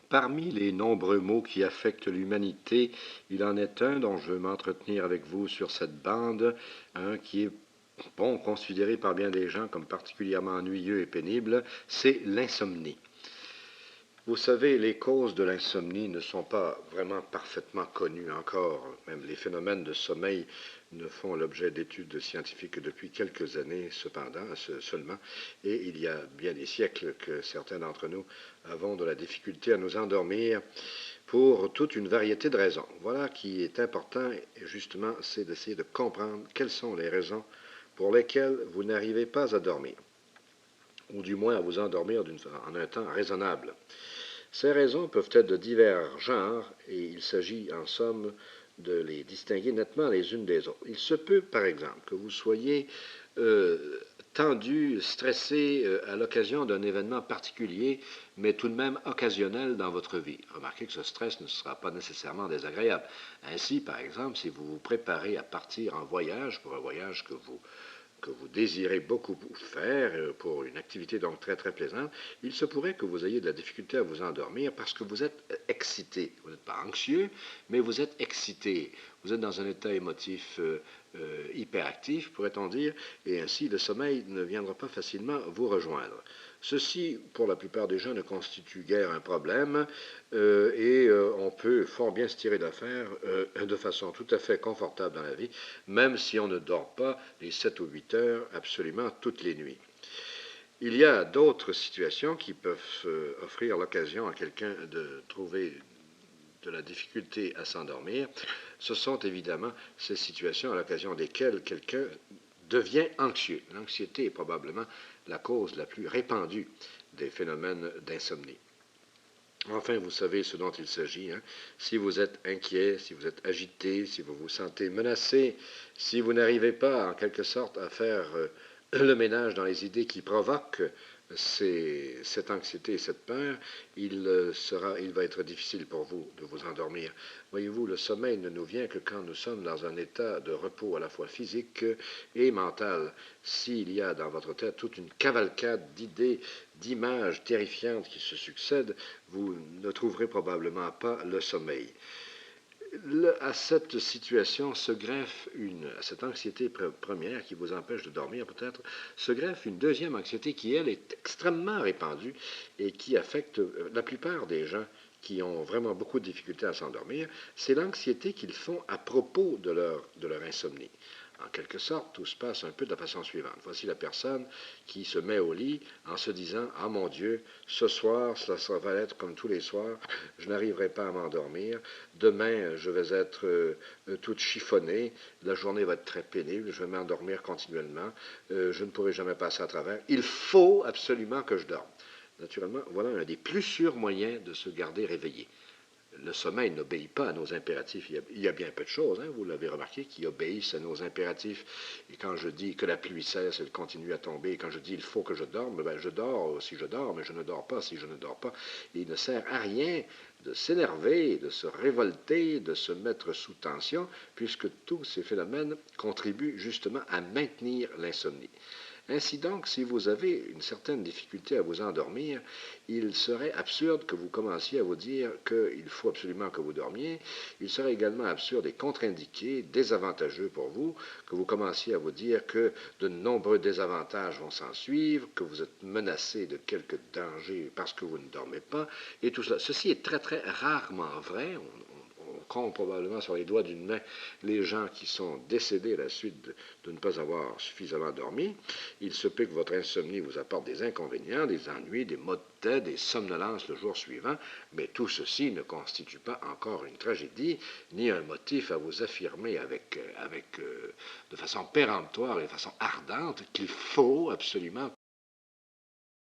Parmi les nombreux maux qui affectent l'humanité, il en est un dont je veux m'entretenir avec vous sur cette bande, qui est bon, considéré par bien des gens comme particulièrement ennuyeux et pénible, c'est l'insomnie. Vous savez, les causes de l'insomnie ne sont pas vraiment parfaitement connues encore. Même les phénomènes de sommeil ne font l'objet d'études scientifiques que depuis quelques années, cependant, seulement. Et il y a bien des siècles que certains d'entre nous avons de la difficulté à nous endormir pour toute une variété de raisons. Voilà qui est important, justement, c'est d'essayer de comprendre quelles sont les raisons pour lesquelles vous n'arrivez pas à dormir, ou du moins à vous endormir en un temps raisonnable. Ces raisons peuvent être de divers genres et il s'agit en somme de les distinguer nettement les unes des autres. Il se peut, par exemple, que vous soyez tendu, stressé à l'occasion d'un événement particulier, mais tout de même occasionnel dans votre vie. Remarquez que ce stress ne sera pas nécessairement désagréable. Ainsi, par exemple, si vous vous préparez à partir en voyage, pour un voyage que vous désirez beaucoup faire pour une activité donc très très plaisante, il se pourrait que vous ayez de la difficulté à vous endormir parce que vous êtes excité. Vous n'êtes pas anxieux, mais vous êtes excité. Vous êtes dans un état émotif hyperactif, pourrait-on dire, et ainsi le sommeil ne viendra pas facilement vous rejoindre. Ceci, pour la plupart des gens, ne constitue guère un problème et on peut fort bien se tirer d'affaire de façon tout à fait confortable dans la vie, même si on ne dort pas les 7 ou 8 heures absolument toutes les nuits. Il y a d'autres situations qui peuvent offrir l'occasion à quelqu'un de trouver de la difficulté à s'endormir. Ce sont évidemment ces situations à l'occasion desquelles quelqu'un devient anxieux. L'anxiété est probablement la cause la plus répandue des phénomènes d'insomnie. Enfin, vous savez ce dont il s'agit. Si vous êtes inquiet, si vous êtes agité, si vous vous sentez menacé, si vous n'arrivez pas, en quelque sorte, à faire le ménage dans les idées qui provoquent cette anxiété et cette peur, il va être difficile pour vous de vous endormir. Voyez-vous, le sommeil ne nous vient que quand nous sommes dans un état de repos à la fois physique et mental. S'il y a dans votre tête toute une cavalcade d'idées, d'images terrifiantes qui se succèdent, vous ne trouverez probablement pas le sommeil. À cette situation se greffe à cette anxiété première qui vous empêche de dormir peut-être, se greffe une deuxième anxiété qui, elle, est extrêmement répandue et qui affecte la plupart des gens qui ont vraiment beaucoup de difficultés à s'endormir. C'est l'anxiété qu'ils font à propos de leur insomnie. En quelque sorte, tout se passe un peu de la façon suivante. Voici la personne qui se met au lit en se disant « Ah mon Dieu, ce soir, ça va être comme tous les soirs, je n'arriverai pas à m'endormir. Demain, je vais être toute chiffonnée. La journée va être très pénible. Je vais m'endormir continuellement. Je ne pourrai jamais passer à travers. Il faut absolument que je dorme. » Naturellement, voilà un des plus sûrs moyens de se garder réveillé. Le sommeil n'obéit pas à nos impératifs. Il y a bien peu de choses, vous l'avez remarqué, qui obéissent à nos impératifs. Et quand je dis que la pluie cesse, elle continue à tomber, et quand je dis il faut que je dorme, ben je dors si je dors, mais je ne dors pas si je ne dors pas. Et il ne sert à rien de s'énerver, de se révolter, de se mettre sous tension, puisque tous ces phénomènes contribuent justement à maintenir l'insomnie. Ainsi donc, si vous avez une certaine difficulté à vous endormir, il serait absurde que vous commenciez à vous dire qu'il faut absolument que vous dormiez. Il serait également absurde et contre-indiqué, désavantageux pour vous, que vous commenciez à vous dire que de nombreux désavantages vont s'en suivre, que vous êtes menacé de quelques dangers parce que vous ne dormez pas, et tout cela. Ceci est très, très rarement vrai. On compte probablement sur les doigts d'une main les gens qui sont décédés à la suite de ne pas avoir suffisamment dormi. Il se peut que votre insomnie vous apporte des inconvénients, des ennuis, des maux de tête, des somnolences le jour suivant, mais tout ceci ne constitue pas encore une tragédie, ni un motif à vous affirmer de façon péremptoire et de façon ardente qu'il faut absolument